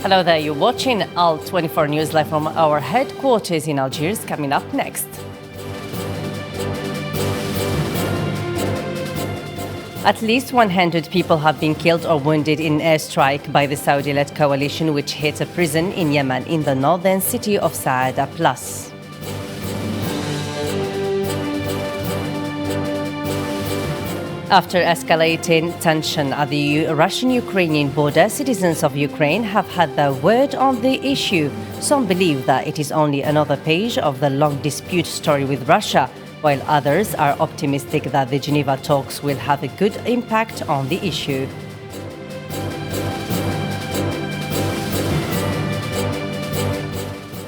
Hello there, you're watching Al24 News live from our headquarters in Algiers. Coming up next. At least 100 people have been killed or wounded in airstrike by the Saudi-led coalition which hit a prison in Yemen in the northern city of Saada Plus. After escalating tension at the Russian-Ukrainian border, citizens of Ukraine have had their word on the issue. Some believe that it is only another page of the long dispute story with Russia, while others are optimistic that the Geneva talks will have a good impact on the issue.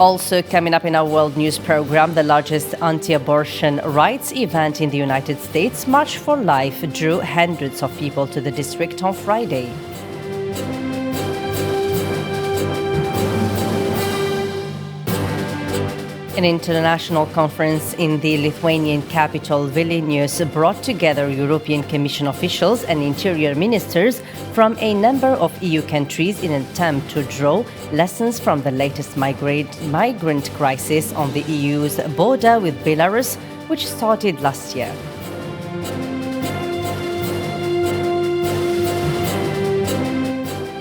Also coming up in our World News program, the largest anti-abortion rights event in the United States, March for Life, drew hundreds of people to the district on Friday. An international conference in the Lithuanian capital Vilnius brought together European Commission officials and interior ministers from a number of EU countries in an attempt to draw lessons from the latest migrant crisis on the EU's border with Belarus, which started last year.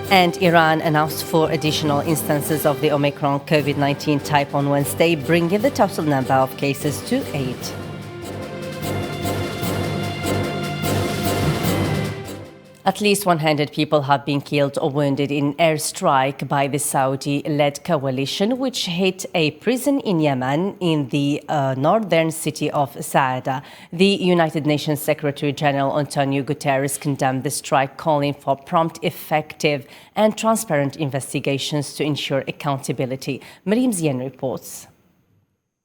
And Iran announced 4 additional instances of the Omicron COVID-19 type on Wednesday, bringing the total number of cases to 8. At least 100 people have been killed or wounded in airstrike by the Saudi-led coalition, which hit a prison in Yemen in the northern city of Saada. The United Nations Secretary General Antonio Guterres condemned the strike, calling for prompt, effective and transparent investigations to ensure accountability. Maryam Zien reports.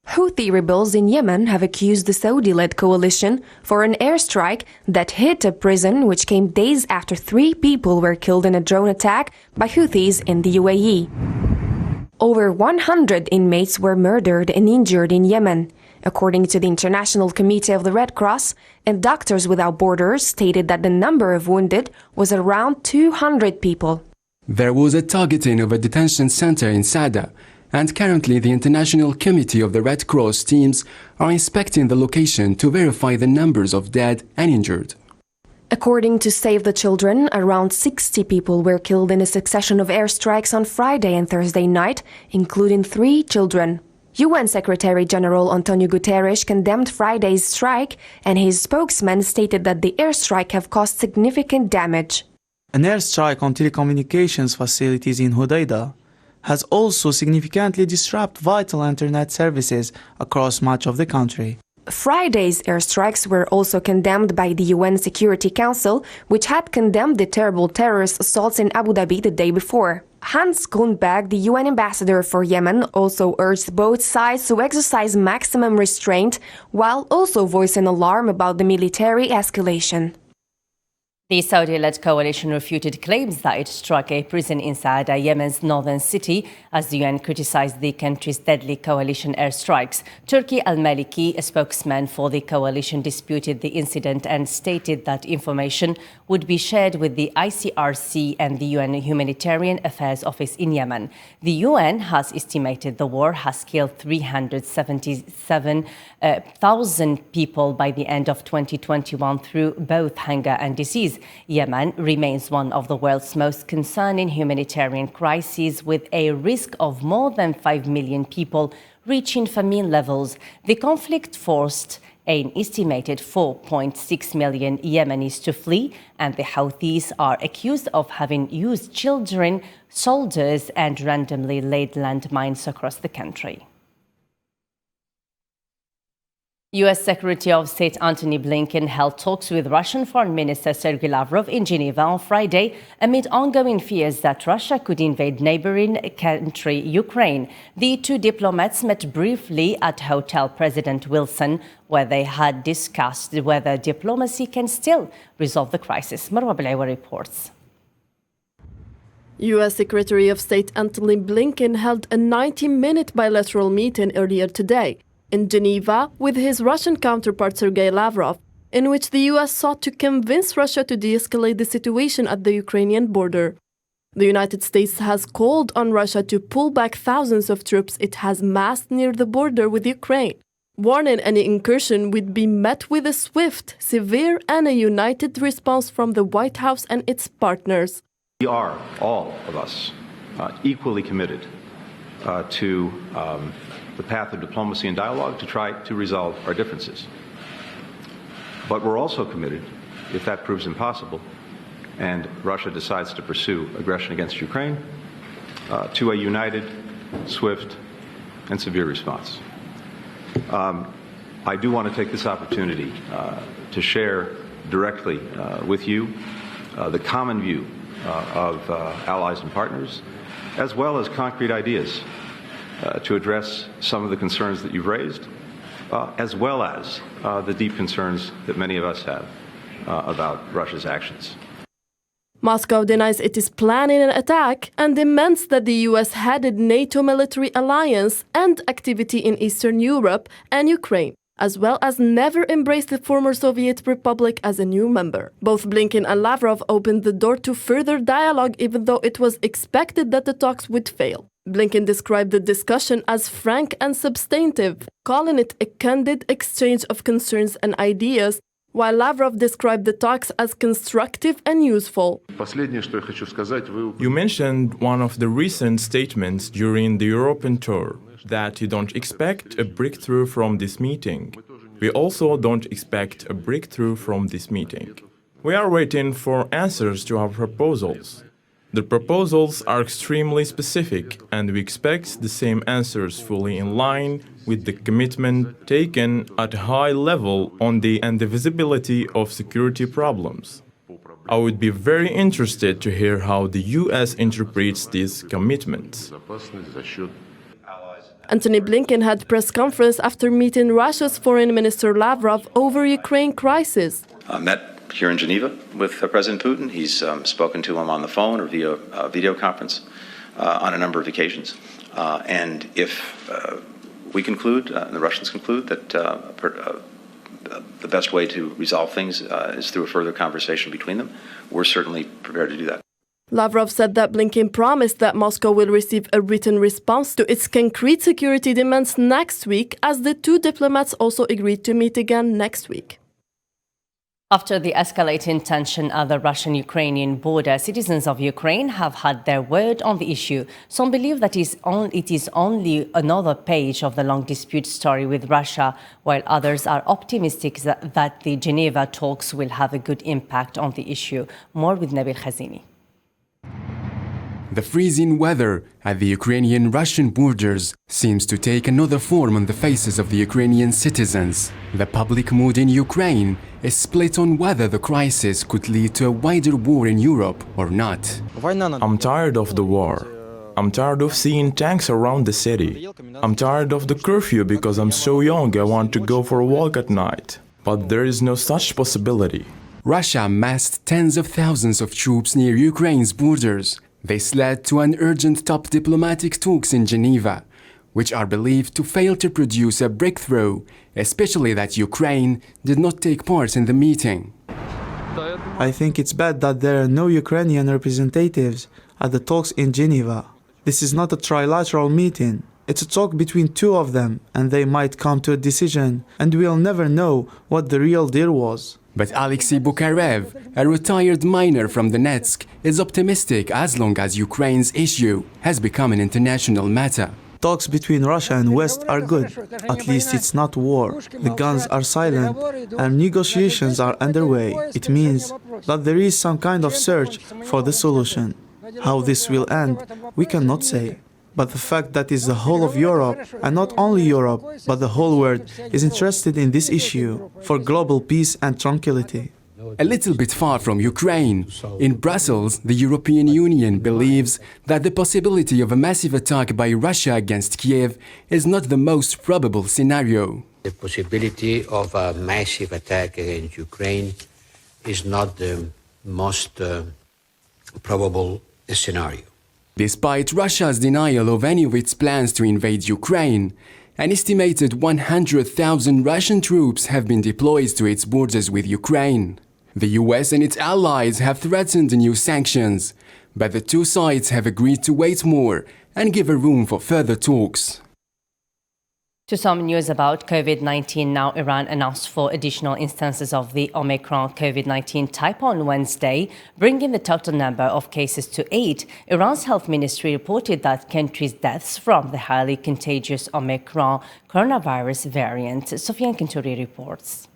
Houthi rebels in Yemen have accused the Saudi-led coalition for an airstrike that hit a prison which came days after 3 people were killed in a drone attack by Houthis in the UAE. Over 100 inmates were murdered and injured in Yemen, according to the International Committee of the Red Cross, and Doctors Without Borders stated that the number of wounded was around 200 people. There was a targeting of a detention center in Saada, and currently the International Committee of the Red Cross teams are inspecting the location to verify the numbers of dead and injured. According to Save the Children, around 60 people were killed in a succession of airstrikes on Friday and Thursday night, including 3 children. UN Secretary General Antonio Guterres condemned Friday's strike, and his spokesman stated that the airstrike have caused significant damage. An airstrike on telecommunications facilities in Hodeidah has also significantly disrupted vital internet services across much of the country. Friday's airstrikes were also condemned by the UN Security Council, which had condemned the terrible terrorist assaults in Abu Dhabi the day before. Hans Grundberg, the UN ambassador for Yemen, also urged both sides to exercise maximum restraint, while also voicing alarm about the military escalation. The Saudi-led coalition refuted claims that it struck a prison in Saada, Yemen's northern city, as the UN criticized the country's deadly coalition airstrikes. Turki al-Maliki, a spokesman for the coalition, disputed the incident and stated that information would be shared with the ICRC and the UN Humanitarian Affairs Office in Yemen. The UN has estimated the war has killed 377,000 people by the end of 2021 through both hunger and disease. Yemen remains one of the world's most concerning humanitarian crises, with a risk of more than 5 million people reaching famine levels. The conflict forced an estimated 4.6 million Yemenis to flee, and the Houthis are accused of having used children, soldiers, and randomly laid landmines across the country. U.S. Secretary of State Antony Blinken held talks with Russian Foreign Minister Sergei Lavrov in Geneva on Friday amid ongoing fears that Russia could invade neighboring country Ukraine. The 2 diplomats met briefly at Hotel President Wilson, where they had discussed whether diplomacy can still resolve the crisis. Marwa Belaiwa reports. U.S. Secretary of State Antony Blinken held a 90-minute bilateral meeting earlier today in Geneva with his Russian counterpart Sergei Lavrov, in which the U.S. sought to convince Russia to de-escalate the situation at the Ukrainian border. The United States has called on Russia to pull back thousands of troops it has massed near the border with Ukraine, warning any incursion would be met with a swift, severe, and a united response from the White House and its partners. We are, all of us, equally committed to the path of diplomacy and dialogue to try to resolve our differences. But we're also committed, if that proves impossible, and Russia decides to pursue aggression against Ukraine, to a united, swift, and severe response. I do want to take this opportunity to share directly with you the common view of allies and partners, as well as concrete ideas to address some of the concerns that you've raised, as well as the deep concerns that many of us have about Russia's actions. Moscow denies it is planning an attack and demands that the US-headed NATO military alliance end activity in Eastern Europe and Ukraine, as well as never embrace the former Soviet Republic as a new member. Both Blinken and Lavrov opened the door to further dialogue, even though it was expected that the talks would fail. Blinken described the discussion as frank and substantive, calling it a candid exchange of concerns and ideas, while Lavrov described the talks as constructive and useful. You mentioned one of the recent statements during the European tour, that you don't expect a breakthrough from this meeting. We also don't expect a breakthrough from this meeting. We are waiting for answers to our proposals. The proposals are extremely specific, and we expect the same answers fully in line with the commitment taken at a high level on the visibility of security problems. I would be very interested to hear how the US interprets these commitments. Antony Blinken had press conference after meeting Russia's Foreign Minister Lavrov over Ukraine crisis. Met here in Geneva with President Putin. He's spoken to him on the phone or via video conference on a number of occasions. And if we conclude, and the Russians conclude, that the best way to resolve things is through a further conversation between them, we're certainly prepared to do that. Lavrov said that Blinken promised that Moscow will receive a written response to its concrete security demands next week, as the two diplomats also agreed to meet again next week. After the escalating tension at the Russian-Ukrainian border, citizens of Ukraine have had their word on the issue. Some believe that it is only another page of the long dispute story with Russia, while others are optimistic that the Geneva talks will have a good impact on the issue. More with Nabil Khazini. The freezing weather at the Ukrainian-Russian borders seems to take another form on the faces of the Ukrainian citizens. The public mood in Ukraine is split on whether the crisis could lead to a wider war in Europe or not. I'm tired of the war. I'm tired of seeing tanks around the city. I'm tired of the curfew because I'm so young I want to go for a walk at night. But there is no such possibility. Russia massed tens of thousands of troops near Ukraine's borders. This led to an urgent top diplomatic talks in Geneva, which are believed to fail to produce a breakthrough, especially that Ukraine did not take part in the meeting. I think it's bad that there are no Ukrainian representatives at the talks in Geneva. This is not a trilateral meeting. It's a talk between two of them, and they might come to a decision, and we'll never know what the real deal was. But Alexei Bukharev, a retired miner from Donetsk, is optimistic as long as Ukraine's issue has become an international matter. Talks between Russia and West are good. At least it's not war. The guns are silent and negotiations are underway. It means that there is some kind of search for the solution. How this will end, we cannot say. But the fact that is the whole of Europe, and not only Europe, but the whole world, is interested in this issue for global peace and tranquility. A little bit far from Ukraine, in Brussels, the European Union believes that the possibility of a massive attack by Russia against Kiev is not the most probable scenario. The possibility of a massive attack against Ukraine is not the most probable scenario. Despite Russia's denial of any of its plans to invade Ukraine, an estimated 100,000 Russian troops have been deployed to its borders with Ukraine. The US and its allies have threatened new sanctions, But the two sides have agreed to wait more and give a room for further talks. To some news about COVID-19 now, Iran announced 4 additional instances of the Omicron COVID-19 type on Wednesday, bringing the total number of cases to 8. Iran's health ministry reported that country's deaths from the highly contagious Omicron coronavirus variant. Sofiane Kinturi reports.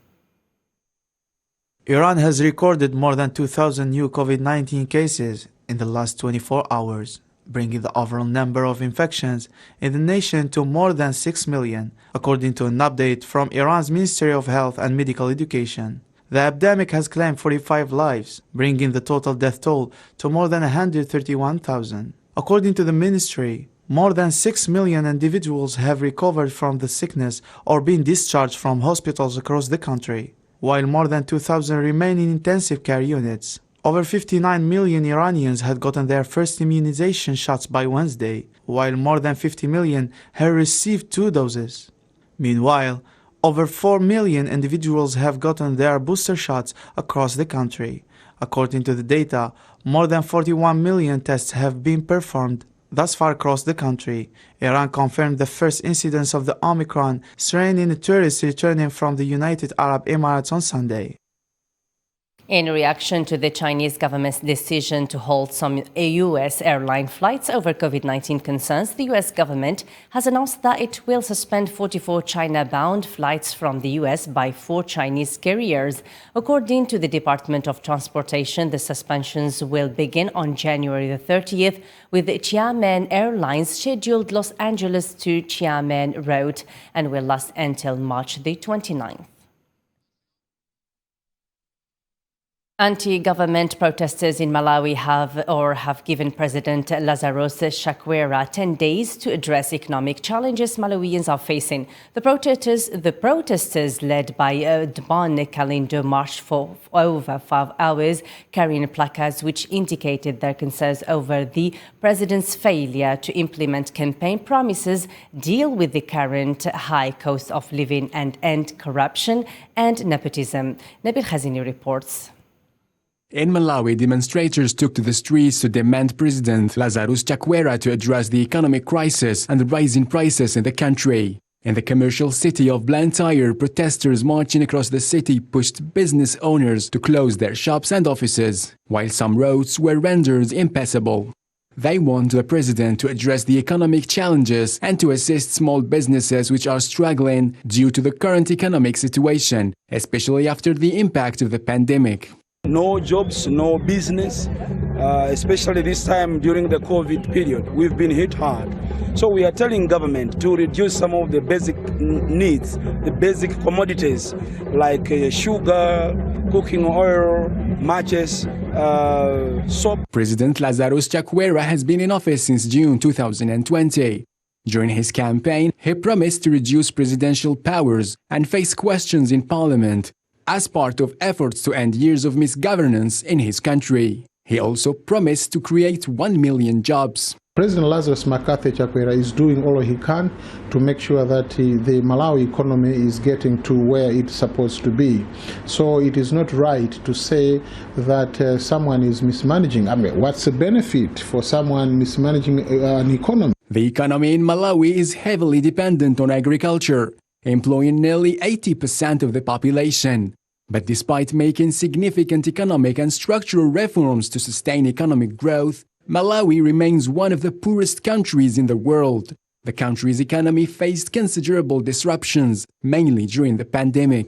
Iran has recorded more than 2,000 new COVID-19 cases in the last 24 hours, bringing the overall number of infections in the nation to more than 6 million, according to an update from Iran's Ministry of Health and Medical Education. The epidemic has claimed 45 lives, bringing the total death toll to more than 131,000. According to the ministry, more than 6 million individuals have recovered from the sickness or been discharged from hospitals across the country, while more than 2,000 remain in intensive care units. Over 59 million Iranians had gotten their first immunization shots by Wednesday, while more than 50 million had received 2 doses. Meanwhile, over 4 million individuals have gotten their booster shots across the country. According to the data, more than 41 million tests have been performed thus far across the country. Iran confirmed the first incidence of the Omicron strain in tourists returning from the United Arab Emirates on Sunday. In reaction to the Chinese government's decision to halt some U.S. airline flights over COVID-19 concerns, the U.S. government has announced that it will suspend 44 China-bound flights from the U.S. by 4 Chinese carriers. According to the Department of Transportation, the suspensions will begin on January the 30th, with Xiamen Airlines scheduled Los Angeles to Xiamen route and will last until March the 29th. Anti-government protesters in Malawi have given President Lazarus Chakwera 10 days to address economic challenges Malawians are facing. The protesters led by Dban Kalindo marched for over 5 hours, carrying placards which indicated their concerns over the president's failure to implement campaign promises, deal with the current high cost of living and end corruption and nepotism. Nabil Khazini reports. In Malawi, demonstrators took to the streets to demand President Lazarus Chakwera to address the economic crisis and the rising prices in the country. In the commercial city of Blantyre, protesters marching across the city pushed business owners to close their shops and offices, while some roads were rendered impassable. They want the president to address the economic challenges and to assist small businesses which are struggling due to the current economic situation, especially after the impact of the pandemic. No jobs, no business, especially this time during the COVID period. We've been hit hard. So we are telling government to reduce some of the basic needs, the basic commodities like sugar, cooking oil, matches, soap. President Lazarus Chakwera has been in office since June 2020. During his campaign, he promised to reduce presidential powers and face questions in parliament as part of efforts to end years of misgovernance in his country. He also promised to create 1 million jobs. President Lazarus McCarthy Chakwera is doing all he can to make sure that the Malawi economy is getting to where it's supposed to be. So it is not right to say that someone is mismanaging. I mean, what's the benefit for someone mismanaging an economy? The economy in Malawi is heavily dependent on agriculture, employing nearly 80% of the population. But despite making significant economic and structural reforms to sustain economic growth, Malawi remains one of the poorest countries in the world. The country's economy faced considerable disruptions, mainly during the pandemic.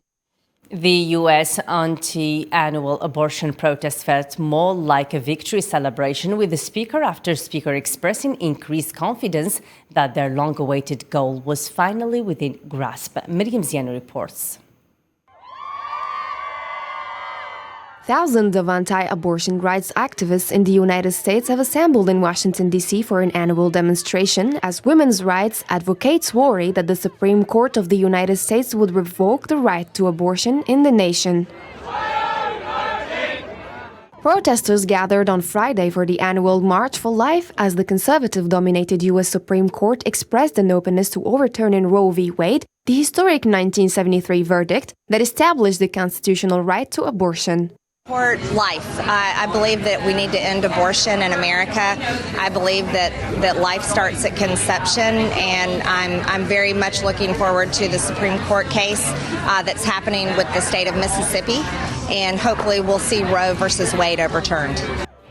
The U.S. anti-annual abortion protest felt more like a victory celebration, with the speaker after speaker expressing increased confidence that their long-awaited goal was finally within grasp. Miriam Ziano reports. Thousands of anti-abortion rights activists in the United States have assembled in Washington, D.C. for an annual demonstration as women's rights advocates worry that the Supreme Court of the United States would revoke the right to abortion in the nation. Protesters gathered on Friday for the annual March for Life as the conservative-dominated U.S. Supreme Court expressed an openness to overturning Roe v. Wade, the historic 1973 verdict that established the constitutional right to abortion. Support life. I believe that we need to end abortion in America. I believe that life starts at conception, and I'm very much looking forward to the Supreme Court case that's happening with the state of Mississippi, and hopefully we'll see Roe versus Wade overturned.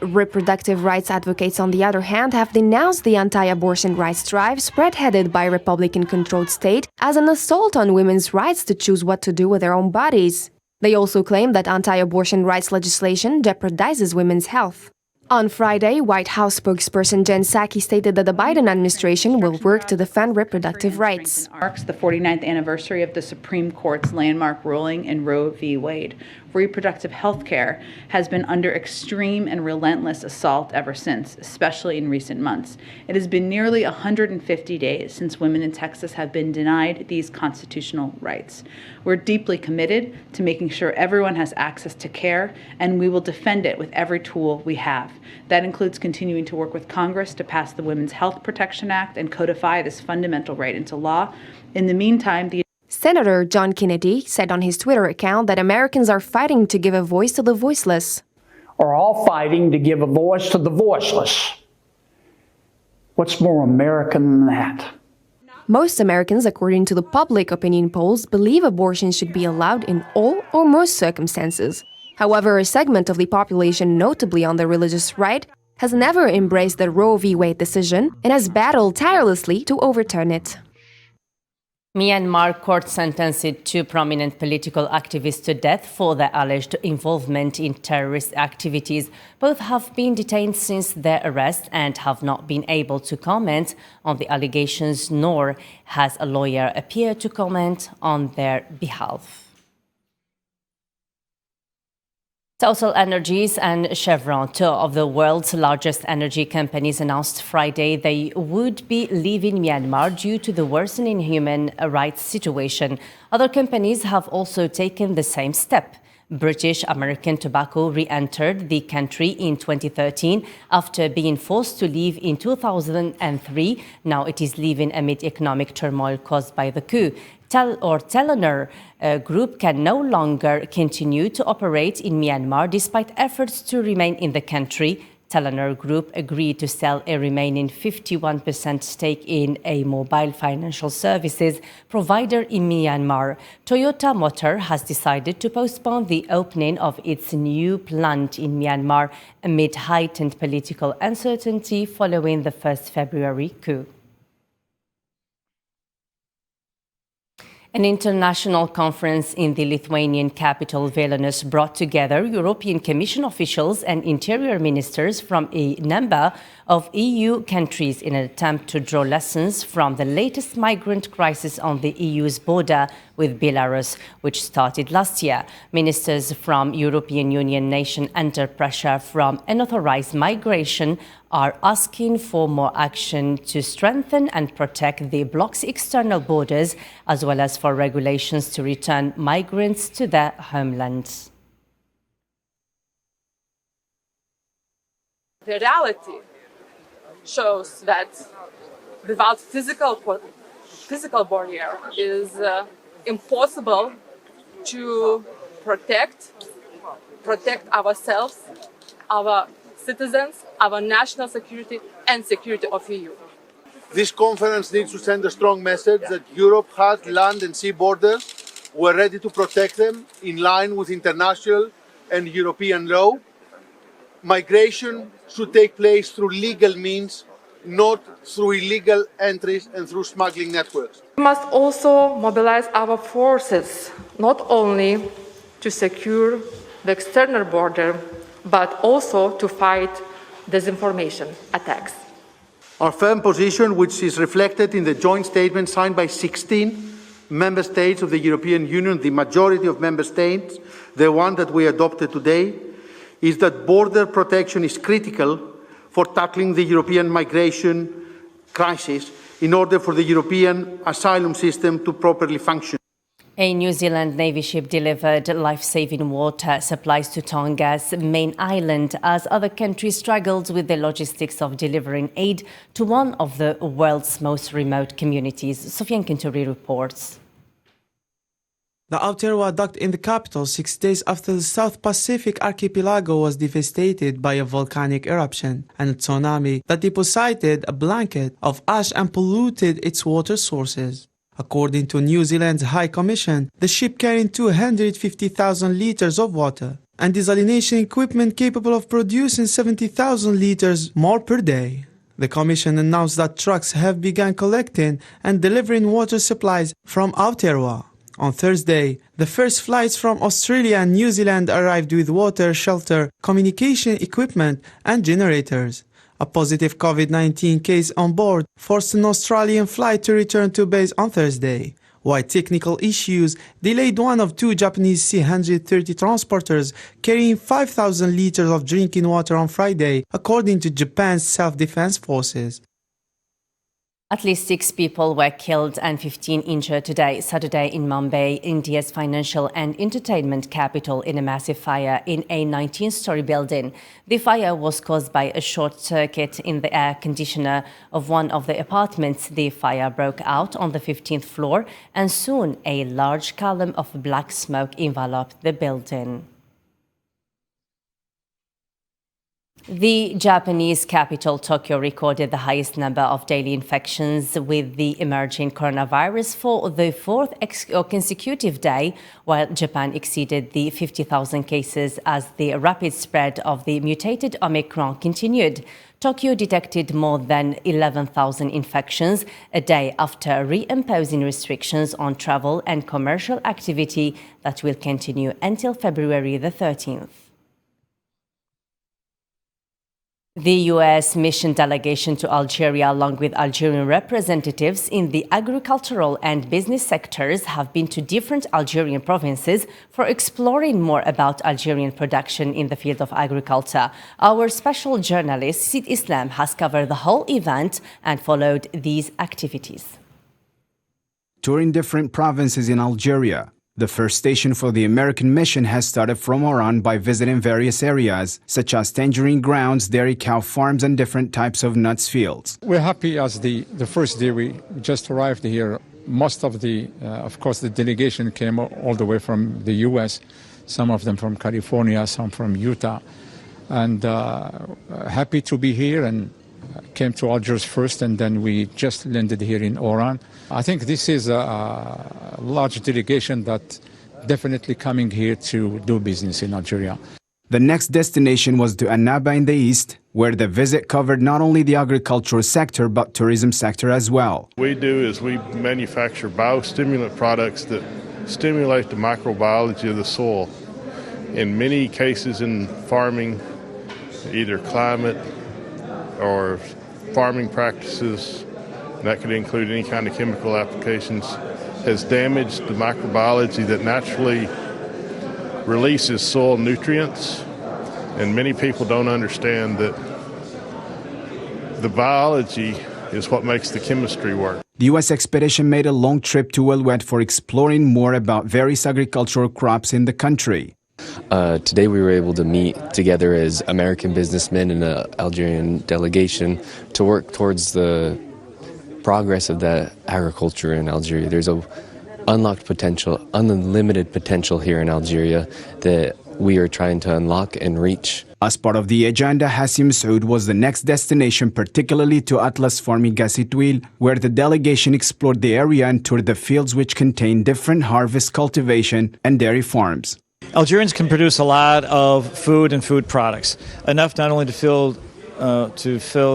Reproductive rights advocates, on the other hand, have denounced the anti-abortion rights drive spearheaded by a Republican-controlled state as an assault on women's rights to choose what to do with their own bodies. They also claim that anti-abortion rights legislation jeopardizes women's health. On Friday, White House spokesperson Jen Psaki stated that the Biden administration will work to defend reproductive rights. Marks the 49th anniversary of the Supreme Court's landmark ruling in Roe v. Wade. Reproductive health care has been under extreme and relentless assault ever since, especially in recent months. It has been nearly 150 days since women in Texas have been denied these constitutional rights. We're deeply committed to making sure everyone has access to care, and we will defend it with every tool we have. That includes continuing to work with Congress to pass the Women's Health Protection Act and codify this fundamental right into law. In the meantime, Senator John Kennedy said on his Twitter account that Americans are fighting to give a voice to the voiceless. Are all fighting to give a voice to the voiceless. What's more American than that? Most Americans, according to the public opinion polls, believe abortion should be allowed in all or most circumstances. However, a segment of the population, notably on the religious right, has never embraced the Roe v. Wade decision and has battled tirelessly to overturn it. Myanmar court sentenced two prominent political activists to death for their alleged involvement in terrorist activities. Both have been detained since their arrest and have not been able to comment on the allegations, nor has a lawyer appeared to comment on their behalf. TotalEnergies and Chevron, two of the world's largest energy companies, announced Friday they would be leaving Myanmar due to the worsening human rights situation. Other companies have also taken the same step. British American Tobacco re-entered the country in 2013 after being forced to leave in 2003. Now it is leaving amid economic turmoil caused by the coup. Telenor Group can no longer continue to operate in Myanmar despite efforts to remain in the country. Telenor Group agreed to sell a remaining 51% stake in a mobile financial services provider in Myanmar. Toyota Motor has decided to postpone the opening of its new plant in Myanmar amid heightened political uncertainty following the 1st February coup. An international conference in the Lithuanian capital Vilnius brought together European Commission officials and interior ministers from a number of EU countries in an attempt to draw lessons from the latest migrant crisis on the EU's border with Belarus, which started last year. Ministers from European Union nations under pressure from unauthorized migration are asking for more action to strengthen and protect the bloc's external borders, as well as for regulations to return migrants to their homelands. The reality shows that without physical barrier, it is impossible to protect ourselves, our citizens, our national security and security of EU. This conference needs to send a strong message that Europe has land and sea borders. We're ready to protect them in line with international and European law. Migration should take place through legal means, not through illegal entries and through smuggling networks. We must also mobilize our forces, not only to secure the external border, but also to fight disinformation attacks. Our firm position, which is reflected in the joint statement signed by 16 member states of the European Union, the majority of member states, the one that we adopted today, is that border protection is critical for tackling the European migration crisis in order for the European asylum system to properly function. A New Zealand Navy ship delivered life-saving water supplies to Tonga's main island as other countries struggled with the logistics of delivering aid to one of the world's most remote communities. Sofiane Kinturi reports. The Aotearoa docked in the capital 6 days after the South Pacific archipelago was devastated by a volcanic eruption and a tsunami that deposited a blanket of ash and polluted its water sources. According to New Zealand's High Commission, the ship carrying 250,000 litres of water and desalination equipment capable of producing 70,000 litres more per day. The Commission announced that trucks have begun collecting and delivering water supplies from Aotearoa. On Thursday, the first flights from Australia and New Zealand arrived with water, shelter, communication equipment and generators. A positive COVID-19 case on board forced an Australian flight to return to base on Thursday, while technical issues delayed one of two Japanese C-130 transporters carrying 5,000 litres of drinking water on Friday, according to Japan's self-defense forces. At least 6 people were killed and 15 injured today, Saturday, in Mumbai, India's financial and entertainment capital, in a massive fire in a 19-story building. The fire was caused by a short circuit in the air conditioner of one of the apartments. The fire broke out on the 15th floor, and soon a large column of black smoke enveloped the building. The Japanese capital, Tokyo, recorded the highest number of daily infections with the emerging coronavirus for the fourth consecutive day, while Japan exceeded the 50,000 cases as the rapid spread of the mutated Omicron continued. Tokyo detected more than 11,000 infections a day after reimposing restrictions on travel and commercial activity that will continue until February the 13th. The U.S. mission delegation to Algeria, along with Algerian representatives in the agricultural and business sectors, have been to different Algerian provinces for exploring more about Algerian production in the field of agriculture. Our special journalist, Sid Islam, has covered the whole event and followed these activities. Touring different provinces in Algeria, the first station for the American mission has started from Oran by visiting various areas, such as tangerine grounds, dairy cow farms, and different types of nuts fields. We're happy as the first day we just arrived here. Most of course, the delegation came all the way from the U.S., some of them from California, some from Utah. And happy to be here, and came to Algiers first, and then we just landed here in Oran. I think this is a large delegation that definitely coming here to do business in Algeria. The next destination was to Annaba in the east, where the visit covered not only the agricultural sector but tourism sector as well. What we do is we manufacture biostimulant products that stimulate the microbiology of the soil. In many cases in farming, either climate or farming practices, that could include any kind of chemical applications, has damaged the microbiology that naturally releases soil nutrients. And many people don't understand that the biology is what makes the chemistry work. The U.S. expedition made a long trip to Oued for exploring more about various agricultural crops in the country. Today we were able to meet together as American businessmen and an Algerian delegation to work towards the progress of the agriculture in Algeria. There's a unlocked potential, unlimited potential here in Algeria that we are trying to unlock and reach. As part of the agenda, Hassim Saoud was the next destination, particularly to Atlas Farming Gassitwil, where the delegation explored the area and toured the fields which contain different harvest, cultivation and dairy farms. Algerians can produce a lot of food and food products, enough not only to fill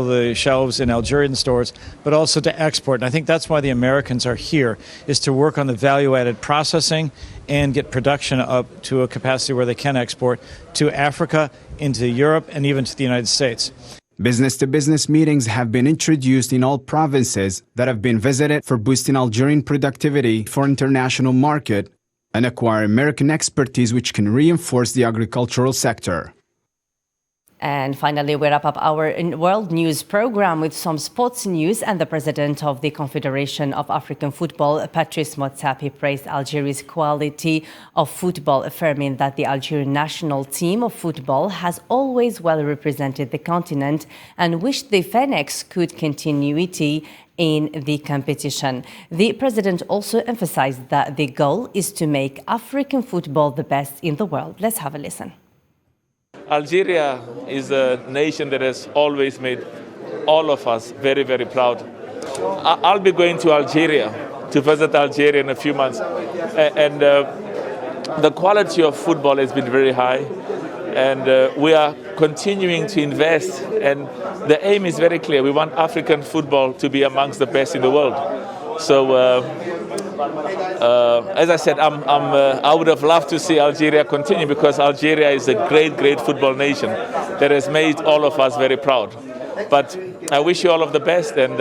the shelves in Algerian stores, but also to export. And I think that's why the Americans are here, is to work on the value-added processing and get production up to a capacity where they can export to Africa, into Europe, and even to the United States. Business-to-business meetings have been introduced in all provinces that have been visited for boosting Algerian productivity for international market and acquire American expertise which can reinforce the agricultural sector. And finally, we wrap up our world news program with some sports news. And the president of the Confederation of African Football, Patrice Motsepe, praised Algeria's quality of football, affirming that the Algerian national team of football has always well represented the continent and wished the Phoenix could continuity in the competition. The president also emphasized that the goal is to make African football the best in the world. Let's have a listen. Algeria is a nation that has always made all of us very, very proud. I'll be going to Algeria to visit Algeria in a few months. And the quality of football has been very high. And we are continuing to invest. And the aim is very clear. We want African football to be amongst the best in the world. So, as I said, I would have loved to see Algeria continue because Algeria is a great, great football nation that has made all of us very proud. But I wish you all of the best. And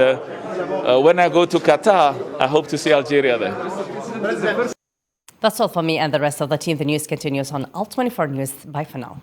when I go to Qatar, I hope to see Algeria there. That's all for me and the rest of the team. The news continues on Alt 24 News. Bye for now.